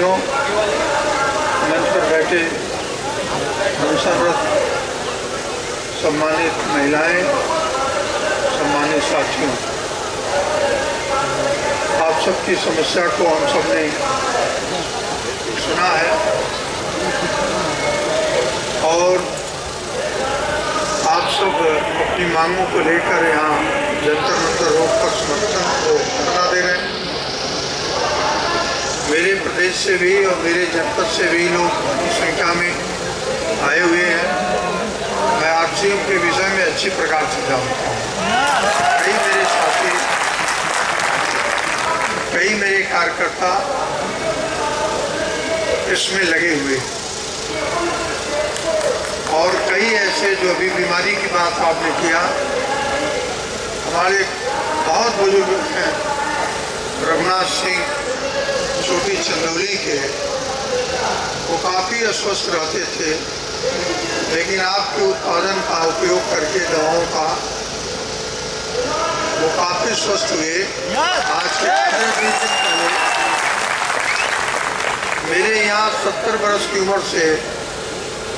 साथियों, मंच पर बैठे मुशर्रफ सम्मानित महिलाएं, सम्मानित साथियों, आप सबकी समस्या को हम सब ने सुना है और आप सब अपनी मांगों को लेकर यहाँ जंतर मंतर रोक पर समर्थन को धरना दे रहे हैं। मेरे प्रदेश से भी और मेरे जनपद से भी लोग बड़ी संख्या में आए हुए हैं। मैं आरसीएम के विषय में अच्छी प्रकार से जानता हूँ। कई मेरे साथी, कई मेरे कार्यकर्ता इसमें लगे हुए और कई ऐसे जो अभी बीमारी की बात आपने किया, हमारे बहुत बुजुर्ग हैं, रघुनाथ सिंह छोटी चंदौली के, वो काफ़ी अस्वस्थ रहते थे, लेकिन आपके उत्पादन का उपयोग करके दवाओं का वो काफ़ी स्वस्थ हुए। आज के 15-20 दिन पहले मेरे यहाँ 70 वर्ष की उम्र से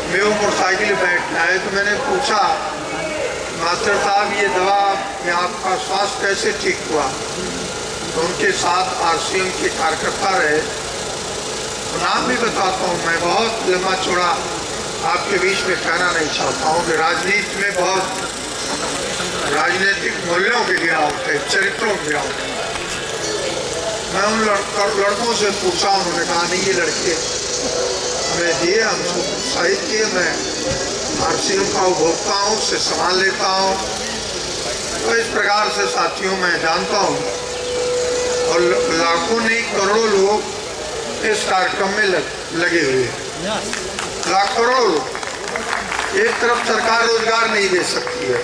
मैं वो मोटरसाइकिल बैठना है, तो मैंने पूछा मास्टर साहब ये दवा में आपका स्वास्थ्य कैसे ठीक हुआ? तो उनके साथ आरसीएम के कार्यकर्ता रहे, तो नाम भी बताता हूँ। मैं बहुत लंबा चौड़ा आपके बीच में कहना नहीं चाहता हूँ कि राजनीति में बहुत राजनीतिक मूल्यों के गिरावट है, चरित्रों की गिरावट है। मैं उन लड़कों से पूछा, उन्होंने कहा नहीं ये लड़के हमें दिए, हमको प्रोत्साहित किए, मैं आरसीएम का उपभोक्ता हूँ, उससे सामान लेता हूँ। तो इस प्रकार से साथियों मैं जानता हूँ और लाखों नहीं करोड़ों लोग इस कार्यक्रम में लगे हुए हैं। लाख करोड़ों लोग। एक तरफ सरकार रोजगार नहीं दे सकती है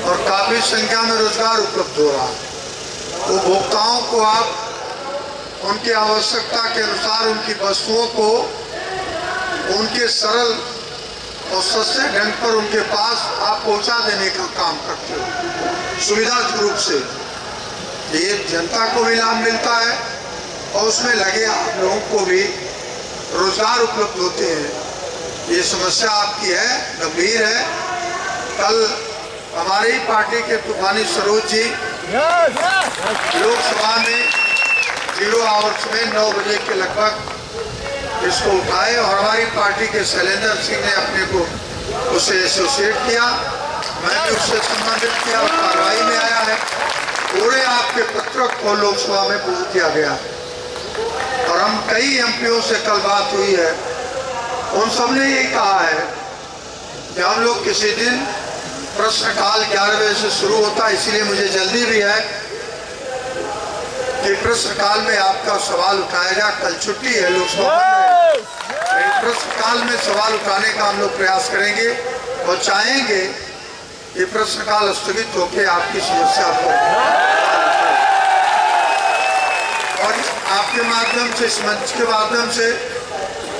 और काफी संख्या में रोजगार उपलब्ध हो रहा है। उपभोक्ताओं को आप उनकी आवश्यकता के अनुसार उनकी वस्तुओं को उनके सरल और सस्ते ढंग पर उनके पास आप पहुंचा देने का काम करते हो, सुविधा रूप से। ये जनता को भी लाभ मिलता है और उसमें लगे आप लोगों को भी रोजगार उपलब्ध होते हैं। ये समस्या आपकी है, गंभीर है। कल हमारी ही पार्टी के तूफानी सरोज जी लोकसभा में 0 आवर्स में 9 बजे के लगभग इसको उठाए और हमारी पार्टी के शैलेंद्र सिंह ने अपने को उससे एसोसिएट किया, मैं भी उससे संबंधित किया और कार्रवाई में आया है। पूरे आपके पत्र को लोकसभा में पूछ दिया गया और हम कई एमपीओ से कल बात हुई है, उन सब ने ये कहा है कि हम लोग किसी दिन प्रश्नकाल 11 बजे से शुरू होता है, इसीलिए मुझे जल्दी भी है कि प्रश्नकाल में आपका सवाल उठाया जाए। कल छुट्टी है, लोकसभा प्रश्नकाल में सवाल उठाने का हम लोग प्रयास करेंगे और चाहेंगे कि प्रश्नकाल स्थगित होकर आपकी समस्या को और आपके माध्यम से, इस मंच के माध्यम से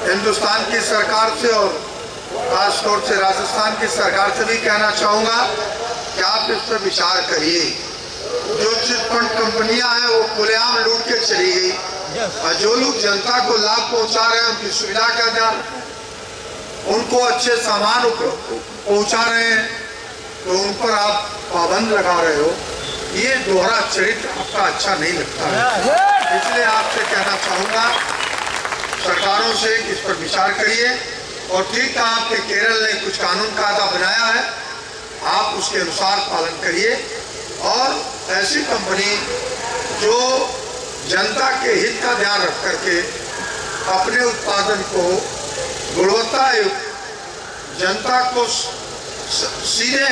हिंदुस्तान की सरकार से और खासतौर से राजस्थान की सरकार से भी कहना चाहूँगा कि आप इस पर विचार करिए। जो चिटफंड कंपनियां हैं वो खुलेआम लूट के चली गई और जो लोग जनता को लाभ पहुंचा रहे हैं, उनकी सुविधा का ध्यान, उनको अच्छे सामान पहुंचा रहे हैं, तो उन पर आप पाबंद लगा रहे हो। ये दोहरा चरित्र आपका अच्छा नहीं लगता है। इसलिए आपसे कहना चाहूँगा सरकारों से इस पर विचार करिए और ठीक कहा आपके केरल ने कुछ कानून कायदा बनाया है, आप उसके अनुसार पालन करिए और ऐसी कंपनी जो जनता के हित का ध्यान रख करके अपने उत्पादन को गुणवत्ता युक्त जनता को सीधे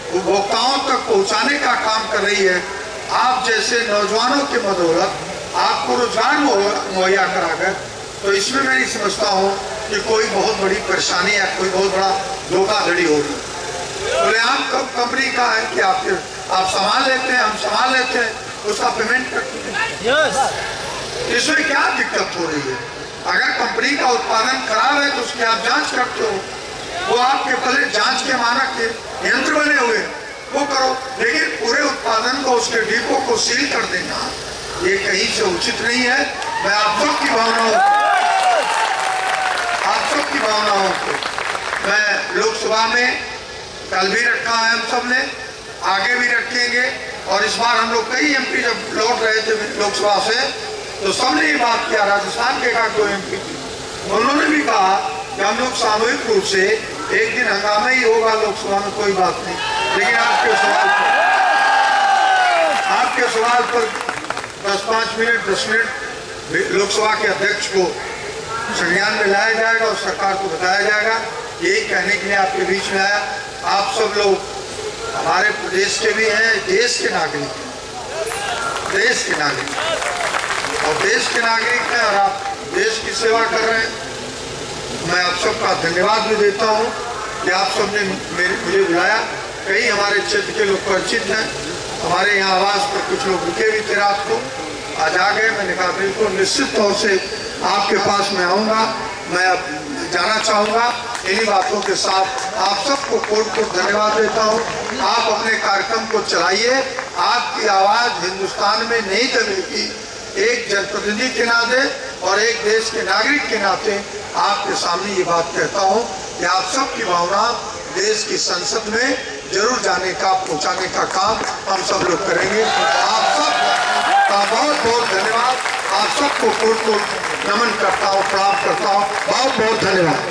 उपभोक्ताओं तक पहुंचाने का काम कर रही है। आप जैसे नौजवानों के बदौलत आपको रोजगार मुहैया कराकर, तो इसमें मैं नहीं समझता हूँ कि कोई बहुत बड़ी परेशानी या कोई बहुत बड़ा धोखाधड़ी हो रही। खुलेआम कंपनी का है कि आप सामान लेते हैं, हम सामान लेते हैं, उसका पेमेंट करते हैं। इसमें क्या दिक्कत हो रही है? अगर कंपनी का उत्पादन खराब है तो उसकी आप जांच करते हो, वो आपके पहले जांच के मानक के यंत्र बने हुए वो करो, लेकिन पूरे उत्पादन को, उसके डिपो को सील कर देना, ये कहीं से उचित नहीं है। मैं आप सबकी भावनाओं को मैं लोकसभा में कल भी रखा है, हम सब ने आगे भी रखेंगे। और इस बार हम लोग कई एमपी जब लौट रहे थे लोकसभा से तो सबने ये बात किया, राजस्थान के को एमपी उन्होंने भी कहा कि हम लोग सामूहिक रूप से एक दिन हंगामा ही होगा लोकसभा में, कोई बात नहीं। लेकिन आपके सवाल पर 10 मिनट लोकसभा के अध्यक्ष को संज्ञान में लाया जाएगा और सरकार को बताया जाएगा। यही कहने के लिए आपके बीच में आया। आप सब लोग हमारे प्रदेश के भी हैं, देश के नागरिक और देश के नागरिक हैं और आप देश की सेवा कर रहे हैं। मैं आप सबका धन्यवाद भी देता हूं कि आप सबने मुझे बुलाया। कई हमारे क्षेत्र के लोग परिचित हैं, हमारे यहाँ आवास पर कुछ लोग रुके भी थे रात को, आज आ गए। मैंने कहा बिल्कुल निश्चित तौर से आपके पास मैं आऊँगा। मैं अब जाना चाहूँगा। इन्हीं बातों के साथ आप सबको कोट धन्यवाद देता हूँ। आप अपने कार्यक्रम को चलाइए। आपकी आवाज़ हिंदुस्तान में नहीं दबेगी। एक जनप्रतिनिधि के नाते और एक देश के नागरिक के नाते आपके सामने ये बात कहता हूँ कि आप सबकी भावना देश की संसद में जरूर जाने का, पहुँचाने का काम हम सब लोग करेंगे। आप सबका बहुत बहुत धन्यवाद। आप सबको कोट नमन करता हूँ, प्रणाम करता हूँ। बहुत बहुत धन्यवाद।